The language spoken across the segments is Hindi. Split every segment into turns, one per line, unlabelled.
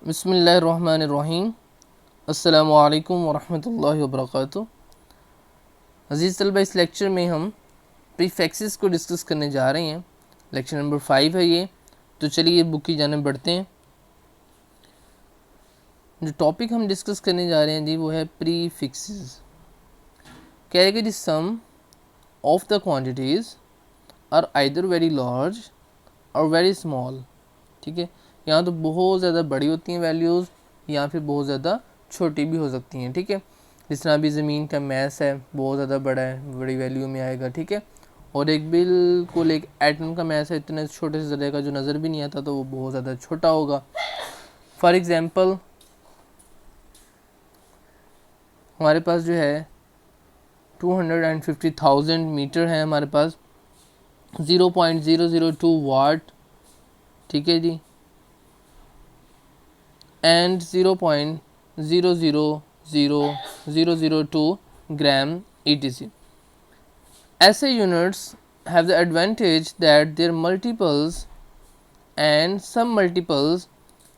बिस्मिल्लाहिर्रहमानिर्रहीम। अस्सलामु अलैकुम वरहमतुल्लाहि वबरकातुहू। अज़ीज़ तलबा, इस लेक्चर में हम प्रीफिक्सेस को डिस्कस करने जा रहे हैं। लेक्चर नंबर 5 है ये। तो चलिए बुक की जानिब बढ़ते हैं। जो टॉपिक हम डिस्कस करने जा रहे हैं जी वो है प्रीफिक्सेस। कह रहे कि the sum of the quantities are either very large और वेरी स्मॉल। ठीक है, यहाँ तो बहुत ज़्यादा बड़ी होती हैं वैल्यूज़ या फिर बहुत ज़्यादा छोटी भी हो सकती हैं। ठीक है, जिस तरह अभी ज़मीन का मैस है बहुत ज़्यादा बड़ा है, बड़ी वैल्यू में आएगा। ठीक है, और एक बिल्कुल एक एटम का मैस है इतने छोटे से ज़रे का जो नज़र भी नहीं आता, तो वो बहुत ज़्यादा छोटा होगा। फॉर एग्ज़ाम्पल हमारे पास जो है 250,000 मीटर है हमारे पास, 0.002 वाट। ठीक है जी, एंड 0.000002 ग्राम etc. ऐसे units have the advantage that their multiples and some multiples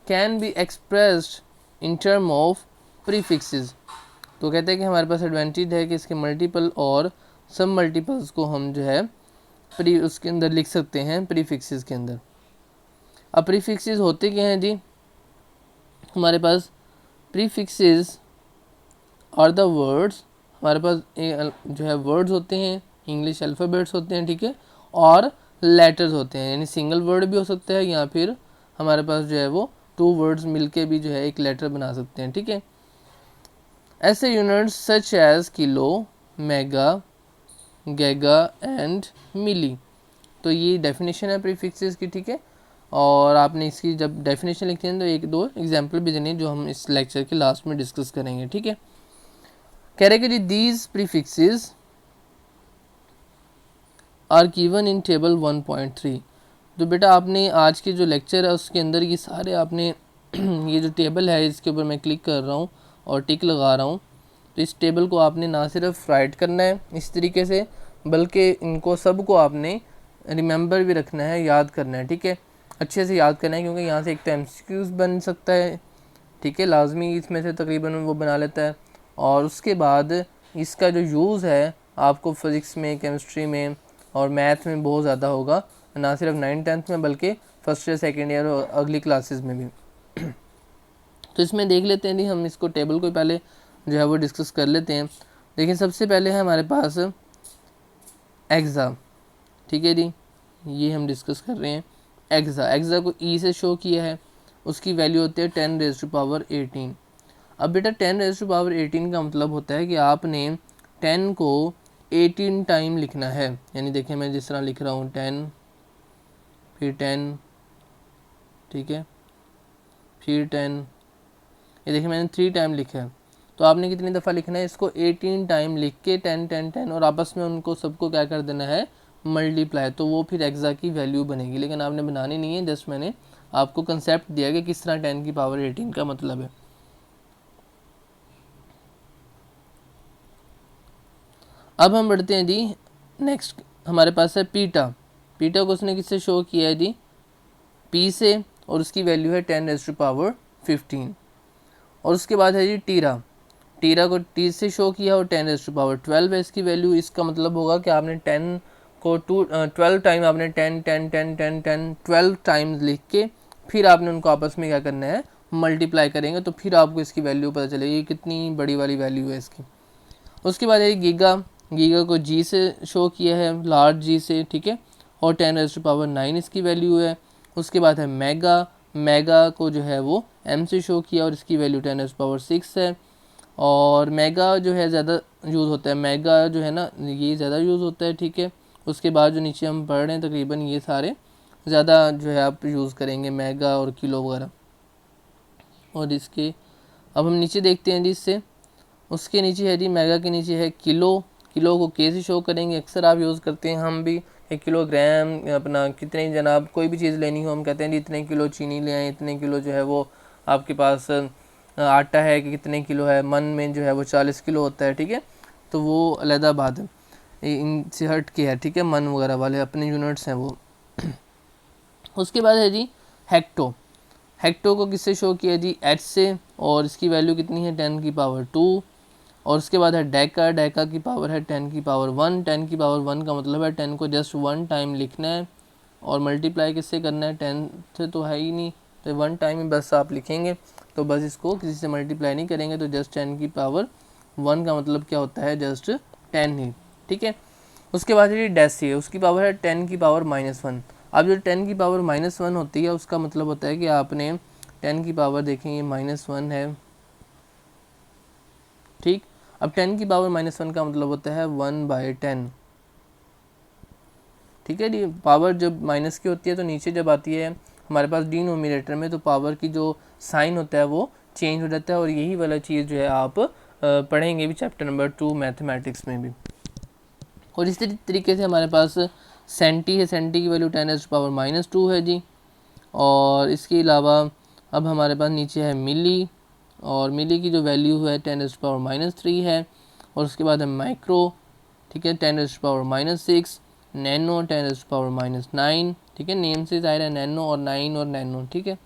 can be expressed in term of prefixes. तो कहते हैं कि हमारे पास एडवांटेज है कि इसके मल्टीपल और सम मल्टीपल्स को हम जो है उसके अंदर लिख सकते हैं प्रीफिक्सेस के अंदर। अब प्रीफिक्सेस होते क्या हैं जी? हमारे पास प्रीफिक्सेस आर द वर्ड्स, हमारे पास जो है वर्ड्स होते हैं, इंग्लिश अल्फ़ाबेट्स होते हैं। ठीक है, और लेटर्स होते हैं, यानी सिंगल वर्ड भी हो सकता है या फिर हमारे पास जो है वो 2 वर्ड्स मिलके भी जो है एक लेटर बना सकते हैं। ठीक है, ऐसे units such as kilo, mega, giga and milli. तो ये डेफिनेशन है प्रीफिक्सेस की। ठीक है, और आपने इसकी जब डेफिनेशन लिखी है तो एक दो एग्जाम्पल भी देने जो हम इस लेक्चर के लास्ट में डिस्कस करेंगे। ठीक है, कह रहे कि these prefixes are given in table 1.3। तो बेटा आपने आज के जो लेक्चर है उसके अंदर ये सारे आपने ये जो टेबल है इसके ऊपर मैं क्लिक कर रहा हूँ और टिक लगा रहा हूँ। तो इस टेबल को आपने ना सिर्फ राइट करना है इस तरीके से, बल्कि इनको सबको आपने रिमेंबर भी रखना है, याद करना है। ठीक है, अच्छे से याद करना है, क्योंकि यहाँ से एक तो एमसीक्यूज बन सकता है। ठीक है, लाजमी इसमें से तकरीबन वो बना लेता है। और उसके बाद इसका जो यूज़ है आपको फिज़िक्स में, केमिस्ट्री में और मैथ में बहुत ज़्यादा होगा, ना सिर्फ 9th-10th में बल्कि फर्स्ट ईयर, सेकेंड ईयर और अगली क्लासेस में भी। तो इसमें देख लेते हैं जी, हम इसको टेबल को पहले जो है वो डिस्कस कर लेते हैं। देखिए सबसे पहले है हमारे पास एक्सा। ठीक है जी, ये हम डिस्कस कर रहे हैं एक्सा। एक्सा को ई से शो किया है, उसकी वैल्यू होती है 10⁻18। अब बेटा 10⁻18 का मतलब होता है कि आपने 10 को 18 टाइम लिखना है। यानी देखिए मैं जिस तरह लिख रहा हूँ 10 फिर 10, ठीक है, फिर 10, ये देखिए मैंने 3 टाइम लिखा है। तो आपने कितनी दफ़ा लिखना है इसको? 18 टाइम लिख के 10 10 10 और आपस में उनको सबको क्या कर देना है? मल्टीप्लाई। तो वो फिर एक्सा की वैल्यू बनेगी, लेकिन आपने बनानी नहीं है, जस्ट मैंने आपको कंसेप्ट दिया कि किस तरह 10 की पावर 18 का मतलब है। अब हम बढ़ते हैं जी नेक्स्ट, हमारे पास है पीटा। पीटा को उसने किससे शो किया है जी? पी से, और उसकी वैल्यू है 10⁻15। और उसके बाद है जी टीरा। टीरा को टी से शो किया और 10⁻12 है इसकी वैल्यू। इसका मतलब होगा कि आपने 10 को 12 टाइम आपने 10 10 10 10 10 12 टाइम्स लिख के फिर आपने उनको आपस में क्या करना है? मल्टीप्लाई करेंगे, तो फिर आपको इसकी वैल्यू पता चलेगी कितनी बड़ी वाली वैल्यू है इसकी। उसके बाद है गीगा। गीगा को जी से शो किया है, लार्ज जी से। ठीक है, और 10⁻9 इसकी वैल्यू है। उसके बाद है मेगा। मेगा को जो है वो एम से शो किया और इसकी वैल्यू 10⁻6 है। और मेगा जो है ज़्यादा यूज़ होता है, मेगा जो है ना ये ज़्यादा यूज़ होता है। ठीक है, उसके बाद जो नीचे हम पढ़ रहे हैं तकरीबन ये सारे ज़्यादा जो है आप यूज़ करेंगे, मेगा और किलो वगैरह। और इसके अब हम नीचे देखते हैं जी, इससे उसके नीचे है जी मेगा के नीचे है किलो। किलो को के से शो करेंगे, अक्सर आप यूज़ करते हैं, हम भी 1 किलोग्राम अपना कितने जनाब कोई भी चीज़ लेनी हो हम कहते हैं जी इतने किलो चीनी ले आए, इतने किलो जो है वो आपके पास आटा है कि कितने किलो है। मन में जो है वो 40 किलो होता है। ठीक है, तो वो अलहदा बात है, इनसे हट के है। ठीक है, मन वगैरह वाले अपने यूनिट्स हैं वो। उसके बाद है जी हेक्टो। हेक्टो को किससे शो किया जी, एच से, और इसकी वैल्यू कितनी है 10 की पावर 2। और उसके बाद है डेका, डेका की पावर है 10 की पावर 1। 10 की पावर 1 का मतलब है 10 को जस्ट 1 टाइम लिखना है और मल्टीप्लाई किससे करना है, 10 से तो है ही नहीं, तो 1 टाइम ही बस आप लिखेंगे, तो बस इसको किसी से मल्टीप्लाई नहीं करेंगे, तो जस्ट 10 की पावर 1 का मतलब क्या होता है, जस्ट 10 ही, ठीक है। उसके बाद ये डेसी है, उसकी पावर है 10 की पावर -1। अब जो 10 की पावर -1 होती है उसका मतलब होता है कि आपने 10 की पावर देखें ये -1 है, ठीक। अब 10 की पावर -1 का मतलब होता है 1/10, ठीक है जी। पावर जब माइनस की होती है तो नीचे जब आती है हमारे पास डिनोमिनेटर में, तो पावर की जो साइन होता है वो चेंज हो जाता है, और यही वाला चीज़ जो है आप पढ़ेंगे भी चैप्टर नंबर 2 मैथमेटिक्स में भी। और इसी तरीके से हमारे पास सेंटी है, सेंटी की वैल्यू 10⁻² है जी। और इसके अलावा अब हमारे पास नीचे है मिली, और मिली की जो वैल्यू है 10⁻³ है। और उसके बाद है माइक्रो, ठीक है, 10⁻⁻6। नैनो 10⁻⁻9, ठीक है, नेम से ज़ाहिर है नैनो और 9 और नैनो, ठीक है।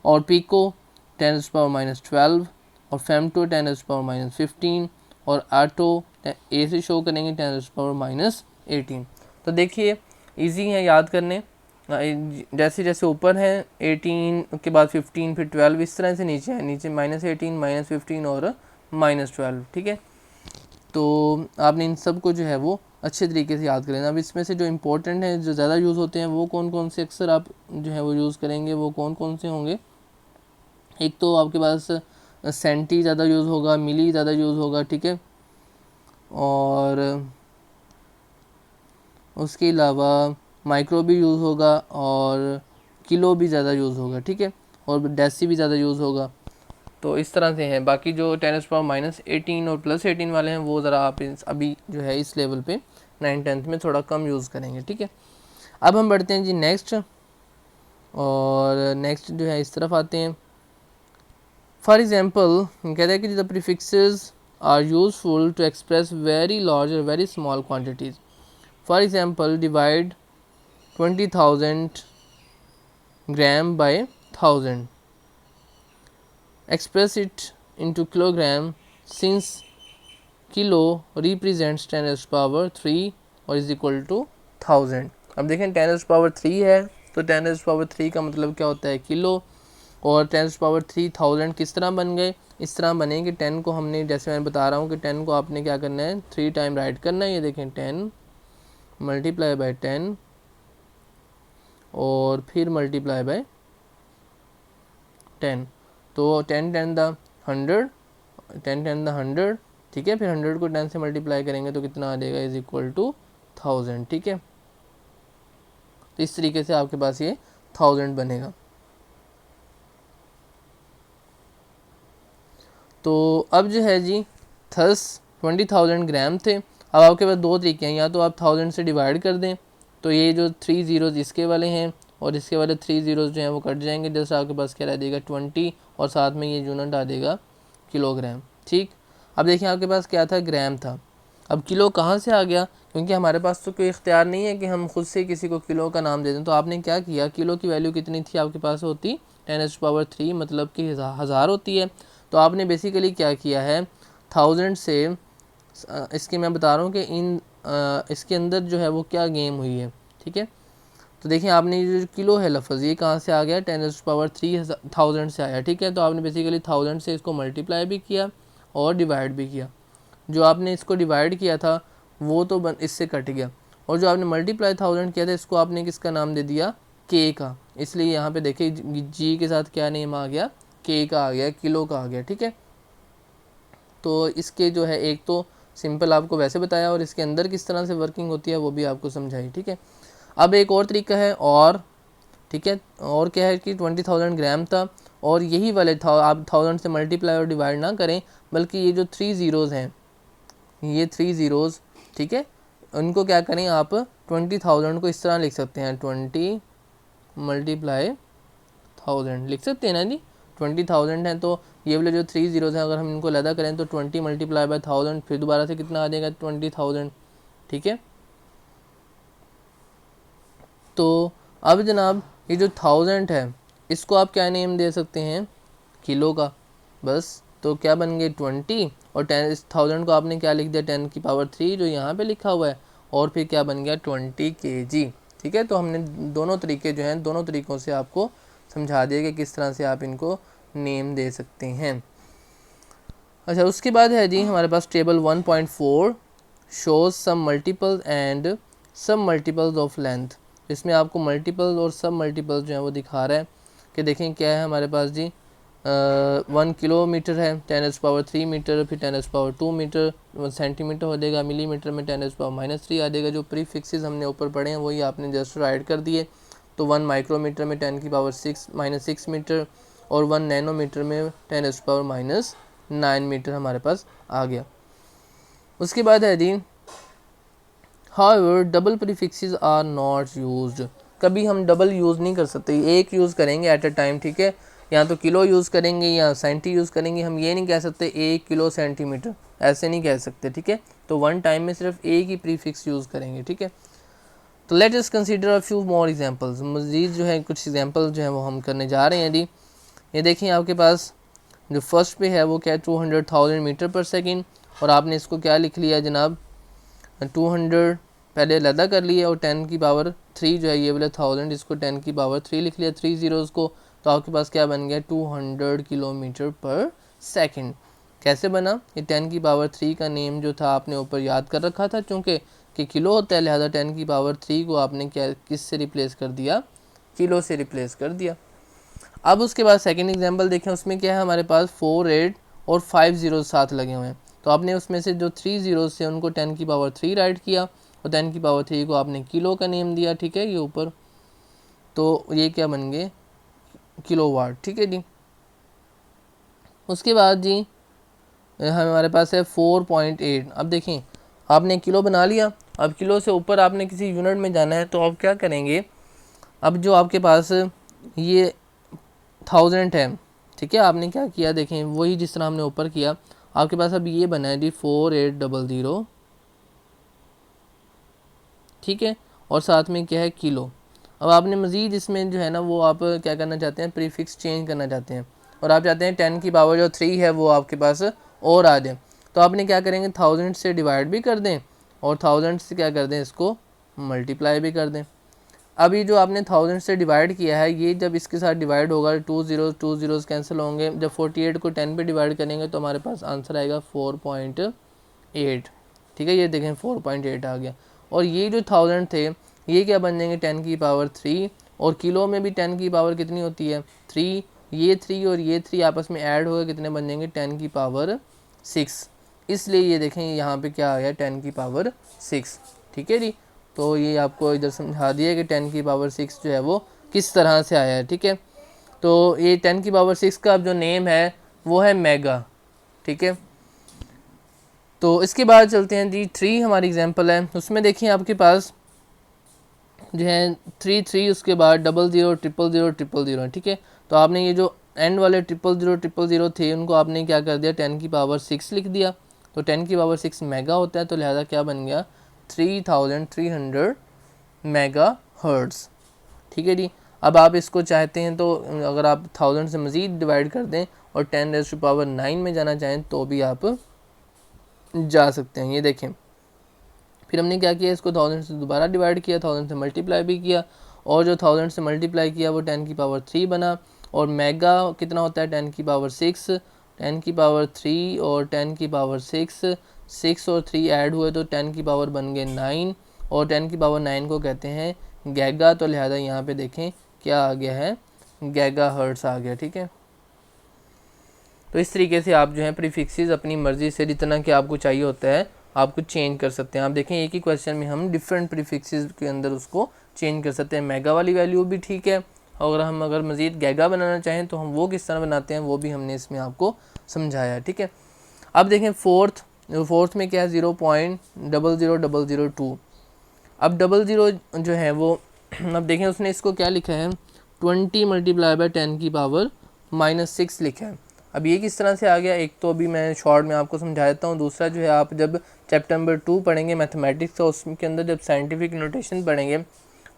और पिको 10⁻12, और फेमटो 10⁻15, और आटो ए से शो करेंगे 10⁻18। तो देखिए इजी है याद करने, जैसे जैसे ऊपर है 18 के बाद 15 फिर 12, इस तरह से नीचे है, नीचे -18 -15 और -12, ठीक है। तो आपने इन सब को जो है वो अच्छे तरीके से याद करें। अब इसमें से जो इम्पोर्टेंट है, जो ज़्यादा यूज़ होते हैं, वो कौन कौन से अक्सर आप जो है वो यूज़ करेंगे, वो कौन कौन से होंगे। एक तो आपके पास सेंटी ज़्यादा यूज़ होगा, मिली ज़्यादा यूज़ होगा, ठीक है। और उसके अलावा माइक्रो भी यूज़ होगा, और किलो भी ज़्यादा यूज़ होगा, ठीक है, और डेसी भी ज़्यादा यूज़ होगा। तो इस तरह से हैं। बाकी जो 10⁻18 और +18 वाले हैं वो ज़रा आप अभी जो है इस लेवल पे 9th-10th में थोड़ा कम यूज़ करेंगे, ठीक है। अब हम बढ़ते हैं जी नेक्स्ट, और नेक्स्ट जो है इस तरफ आते हैं। फॉर एग्जांपल कहते हैं कि the prefixes are useful to express very large और very small quantities. For example divide 20,000 gram by 1000, express it into kilogram since kilo represents 10⁻³ और is equal to 1000। अब देखें 10⁻³ है तो 10⁻³ का मतलब क्या होता है, किलो, और 10⁻³ 1000 किस तरह बन गए, इस तरह बने कि 10 को हमने, जैसे मैं बता रहा हूँ कि 10 को आपने क्या करना है 3 टाइम राइट करना है। ये देखें 10 मल्टीप्लाई बाय 10 और फिर मल्टीप्लाई बाय 10, तो 10 10 द 100, 10 10 द 100, ठीक है। फिर 100 को 10 से मल्टीप्लाई करेंगे तो कितना आ जाएगा, इज इक्वल टू 1000, ठीक है। तो इस तरीके से आपके पास ये 1000 बनेगा। तो अब जो है जी 20,000 ग्राम थे। अब आपके पास दो तरीके हैं, या तो आप 1000 से डिवाइड कर दें, तो ये जो 3 ज़ीरोज़ इसके वाले हैं और इसके वाले 3 ज़ीरोज़ जो हैं वो कट जाएंगे, जैसे आपके पास क्या रह देगा 20, और साथ में ये यूनिट आ देगा किलोग्राम, ठीक। अब देखिए आपके पास क्या था, ग्राम था। अब किलो कहाँ से आ गया, क्योंकि हमारे पास तो कोई इख्तियार नहीं है कि हम खुद से किसी को किलो का नाम दे दें। तो आपने क्या किया, किलो की वैल्यू कितनी थी आपके पास, होती 10⁻³ मतलब कि 1000 होती है। तो आपने बेसिकली क्या किया है, 1000 से इसके मैं बता रहा हूँ कि इसके अंदर जो है वो क्या गेम हुई है, ठीक है। तो देखिए आपने ये जो किलो है लफ्ज़, ये कहाँ से आ गया, 10⁻³ 1000 से आया, ठीक है। तो आपने बेसिकली 1000 से इसको मल्टीप्लाई भी किया और डिवाइड भी किया। जो आपने इसको डिवाइड किया था वो तो इससे कट गया, और जो आपने मल्टीप्लाई 1000 किया था इसको आपने किसका नाम दे दिया, के का। इसलिए यहाँ पे देखिए जी के साथ क्या नेम आ गया, के का आ गया, किलो का आ गया, ठीक है। तो इसके जो है एक तो सिंपल आपको वैसे बताया, और इसके अंदर किस तरह से वर्किंग होती है वो भी आपको समझाई, ठीक है। अब एक और तरीका है, और ठीक है, और क्या है कि 20,000 ग्राम था, और यही वाले था, आप 1000 से मल्टीप्लाई और डिवाइड ना करें, बल्कि ये जो 3 ज़ीरोज़ हैं, ये 3 ज़ीरोज़, ठीक है, उनको क्या करें आप 20,000 को इस तरह लिख सकते हैं, 20 मल्टीप्लाई 1000 लिख सकते हैं ना जी। 20,000 है तो ये वाले जो 3 ज़ीरोज़ हैं अगर हम इनको अलग करें तो 20 मल्टीप्लाई बाय 1000, फिर दोबारा से कितना आ जाएगा 20,000, ठीक है। तो अब जनाब ये जो 1000 है इसको आप क्या नेम दे सकते हैं, किलो का, बस। तो क्या बन गए 20 और 10,000 को आपने क्या लिख दिया 10⁻³ जो यहाँ पे लिखा हुआ है, और फिर क्या बन गया 20 kg। ठीक है, तो हमने दोनों तरीके जो हैं, दोनों तरीक़ों से आपको समझा दिया कि किस तरह से आप इनको नेम दे सकते हैं। अच्छा, उसके बाद है जी हमारे पास table 1.4 shows some multiples and submultiples of length. इसमें आपको मल्टीपल्स और सब मल्टीपल्स जो है वो दिखा रहा है कि देखें क्या है हमारे पास जी। 1 किलोमीटर है 10⁻³ मीटर, फिर 10⁻² मीटर, सेंटीमीटर हो जाएगा, मिलीमीटर में 10⁻³ आ जाएगा। जो प्रीफिक्सेस हमने ऊपर पढ़े हैं वही आपने जस्ट राइट कर दिए। तो 1 माइक्रोमीटर में 10⁻⁻6 मीटर और 1 नैनोमीटर में 10⁻⁻9 मीटर हमारे पास आ गया। उसके बाद है जी however double prefixes are not used. कभी हम डबल यूज़ नहीं कर सकते, एक यूज़ करेंगे एट अ टाइम। ठीक है, या तो किलो यूज़ करेंगे या सेंटी यूज़ करेंगे। हम ये नहीं कह सकते 1 किलो सेंटीमीटर, ऐसे नहीं कह सकते। ठीक है, तो वन टाइम में सिर्फ एक ही प्रीफिक्स यूज़ करेंगे। ठीक है, तो let us consider a few more examples. मज़ीद जो है कुछ एग्जांपल जो है वो हम करने जा रहे हैं जी। ये देखिए आपके पास जो फर्स्ट पे है वो क्या है 200,000 मीटर पर सेकेंड, और आपने इसको क्या लिख लिया जनाब 200 पहले अलहदा कर लिए, और 10⁻³ जो है ये वाला 1000 इसको 10⁻³ लिख लिया 3 ज़ीरोज़ को। तो आपके पास क्या बन गया 200 किलोमीटर पर सेकंड। कैसे बना, ये 10⁻³ का नेम जो था आपने ऊपर याद कर रखा था, चूँकि कि किलो होता है, लिहाजा 10⁻³ को आपने क्या किस से रिप्लेस कर दिया, किलो से रिप्लेस कर दिया। अब उसके बाद सेकंड एग्जांपल देखें, उसमें क्या है हमारे पास 4 8 और 5 ज़ीरो साथ लगे हुए हैं। तो आपने उसमें से जो 3 ज़ीरोज़ से उनको 10⁻³ राइट किया और 10⁻³ को आपने किलो का नेम दिया। ठीक है, ये ऊपर, तो ये क्या बन गए किलोवाट। ठीक है जी, उसके बाद जी हमारे पास है 4.8। अब देखें आपने किलो बना लिया, अब किलो से ऊपर आपने किसी यूनिट में जाना है, तो आप क्या करेंगे, अब जो आपके पास ये 1000 है, ठीक है, आपने क्या किया देखें वही जिस तरह हमने ऊपर किया। आपके पास अब ये बना है जी 4800। ठीक है, और साथ में क्या है किलो। अब आपने मज़ीद इसमें जो है ना वो आप क्या करना चाहते हैं, प्रीफिक्स चेंज करना चाहते हैं, और आप चाहते हैं 10⁻³ है वो आपके पास और आ जाए। तो आपने क्या करेंगे 1000 से डिवाइड भी कर दें और 1000 से क्या कर दें, इसको मल्टीप्लाई भी कर दें। अभी जो आपने 1000 से डिवाइड किया है, ये जब इसके साथ डिवाइड होगा 2 ज़ीरोज़ कैंसिल होंगे। जब 48 को 10 पे डिवाइड करेंगे तो हमारे पास आंसर आएगा 4.8। ठीक है, ये देखें 4.8 आ गया। और ये जो 1000 थे ये क्या बन जाएंगे 10⁻³ और किलो में भी 10 की पावर कितनी होती है 3। ये 3 और ये 3 आपस में ऐड होकर कितने बन जाएंगे 10⁻6। इसलिए ये देखें यहाँ पे क्या आ गया 10⁻6। ठीक है जी, तो ये आपको इधर समझा दिया कि 10⁻6 जो है वो किस तरह से आया है। ठीक है, तो ये 10⁻6 का जो नेम है वो है मेगा। ठीक है, तो इसके बाद चलते हैं जी 3 हमारी एग्जांपल है। उसमें देखिए आपके पास जो है 3 उसके बाद 00 000 000। ठीक है, तो आपने ये जो एंड वाले 000 000 थे उनको आपने क्या कर दिया 10⁻6 लिख दिया। तो 10⁻6 मेगा होता है, तो लिहाजा क्या बन गया 3300 मेगा हर्ट्ज़। ठीक है जी, अब आप इसको चाहते हैं तो अगर आप 1000 से मज़ीद डिवाइड कर दें और 10⁻9 में जाना चाहें तो भी आप जा सकते हैं। ये देखें फिर हमने क्या किया, इसको 1000 से दोबारा डिवाइड किया, 1000 से मल्टीप्लाई भी किया, और जो 1000 से मल्टीप्लाई किया वो 10⁻³ बना। और मेगा कितना होता है 10⁻6, 10⁻³ और 10⁻6, 6 और 3 ऐड हुए तो 10 की पावर बन गए 9, और 10⁻9 को कहते हैं गैगा। तो लिहाजा यहाँ पे देखें क्या आ गया है गैगा हर्ट्ज़ आ गया। ठीक है, तो इस तरीके से आप जो है प्रीफिक्सेस अपनी मर्ज़ी से जितना कि आपको चाहिए होता है आपको चेंज कर सकते हैं। आप देखें एक ही क्वेश्चन में हम डिफरेंट प्रीफिक्सेस के अंदर उसको चेंज कर सकते हैं। मेगा वाली वैल्यू भी ठीक है, और हम अगर मज़ीद गैगा बनाना चाहें तो हम वो किस तरह बनाते हैं वो भी हमने इसमें आपको समझाया। ठीक है, अब देखें फोर्थ में क्या है 0.00002। अब 00 जो है वो अब देखें उसने इसको क्या लिखा है 20 × 10⁻⁻6 लिखा है। अब ये किस तरह से आ गया, एक तो अभी मैं शॉर्ट में आपको समझा देता हूँ, दूसरा जो है आप जब चैप्टर नंबर 2 पढ़ेंगे मैथमेटिक्स का उसके अंदर जब साइंटिफिक नोटेशन पढ़ेंगे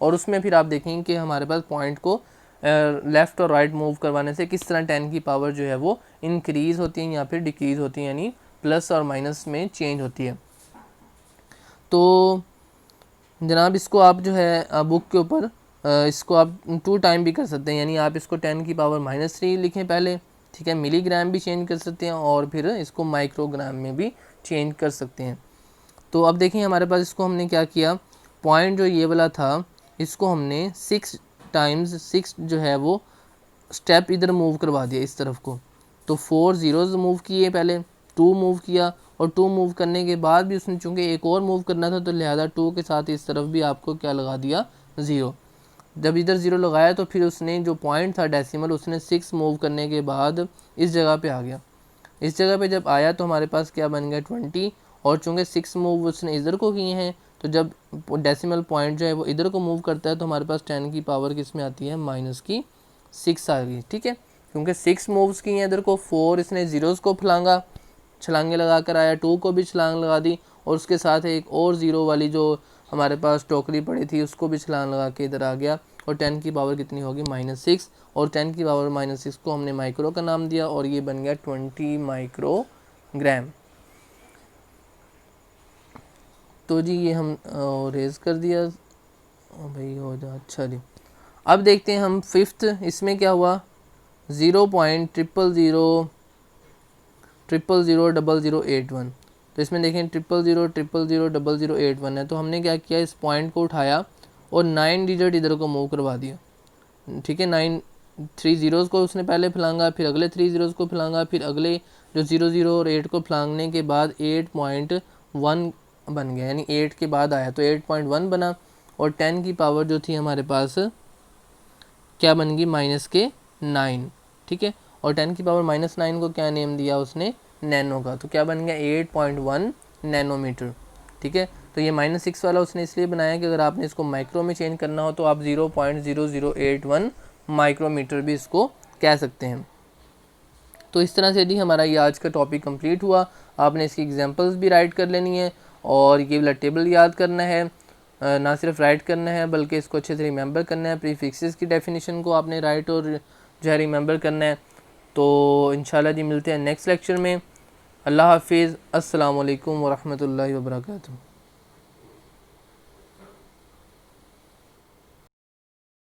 और उसमें फिर आप देखेंगे कि हमारे पास पॉइंट को लेफ़्ट और राइट मूव करवाने से किस तरह 10 की पावर जो है वो इंक्रीज़ होती है या फिर डिक्रीज़ होती है, यानी प्लस और माइनस में चेंज होती है। तो जनाब इसको आप जो है बुक के ऊपर इसको आप 2 टाइम भी कर सकते हैं, यानी आप इसको 10 की पावर -3 लिखें पहले, ठीक है। मिलीग्राम भी चेंज कर सकते हैं और फिर इसको माइक्रोग्राम में भी चेंज कर सकते हैं। तो अब देखें हमारे पास इसको हमने क्या किया, पॉइंट जो ये वाला था इसको हमने 6 टाइम्स 6 जो है वो स्टेप इधर मूव करवा दिया इस तरफ को। तो 4 ज़ीरोज़ मूव किए, पहले 2 मूव किया और 2 मूव करने के बाद भी उसने चूँकि एक और मूव करना था तो लिहाजा 2 के साथ इस तरफ भी आपको क्या लगा दिया, 0। जब इधर 0 लगाया तो फिर उसने जो पॉइंट था डेसिमल उसने 6 मूव करने के बाद इस जगह पे आ गया। इस जगह पे जब आया तो हमारे पास क्या बन गया 20, और चूँकि 6 मूव उसने इधर को किए हैं तो जब डेसिमल पॉइंट जो है वो इधर को मूव करता है तो हमारे पास 10 की पावर किस में आती है, -6 आ गई, ठीक है। क्योंकि 6 मूव्स की हैं इधर को, 4 इसने ज़ीरोज़ को फलांगा, छलांगे लगा कर आया, 2 को भी छलांग लगा दी और उसके साथ एक और 0 वाली जो हमारे पास टोकरी पड़ी थी उसको भी छलांग लगा के इधर आ गया, और 10 की पावर कितनी होगी, -6, और 10 की पावर -6 को हमने माइक्रो का नाम दिया और ये बन गया 20 माइक्रोग्राम। तो जी ये हम रेज़ कर दिया भाई, हो जा, अच्छा जी। अब देखते हैं हम 5th, इसमें क्या हुआ, 0.000000081। तो इसमें देखें 000000081 है, तो हमने क्या किया, इस पॉइंट को उठाया और 9 डिजिट इधर को मूव करवा दिया, ठीक है। 3 ज़ीरोज़ को उसने पहले फलांगा, फिर अगले 3 ज़ीरोज़ को फलांगा, फिर अगले जो 0 0 और 8 को फलांगने के बाद 8.1 बन गया, यानी 8 के बाद आया तो 8.1 बना, और 10 की पावर जो थी हमारे पास क्या बन गई, -9, ठीक है। और 10 की पावर -9 को क्या नेम दिया उसने, नैनो का, तो क्या बन गया 8.1 नैनोमीटर, ठीक है। तो ये -6 वाला उसने इसलिए बनाया कि अगर आपने इसको माइक्रो में चेंज करना हो तो आप 0.0081 माइक्रोमीटर भी इसको कह सकते हैं। तो इस तरह से जी हमारा ये आज का टॉपिक कंप्लीट हुआ। आपने इसकी एग्जांपल्स भी राइट कर लेनी है और ये वाला टेबल याद करना है, ना सिर्फ राइट करना है बल्कि इसको अच्छे से रिमेंबर करना है। प्रीफिक्सेस की डेफिनेशन को आपने राइट और जो है रिमेंबर करना है। तो इंशाल्लाह जी मिलते हैं नेक्स्ट लेक्चर में। अल्लाह हाफिज़, अस्सलाम वालेकुम वरहमतुल्लाहि वबरकातुहू।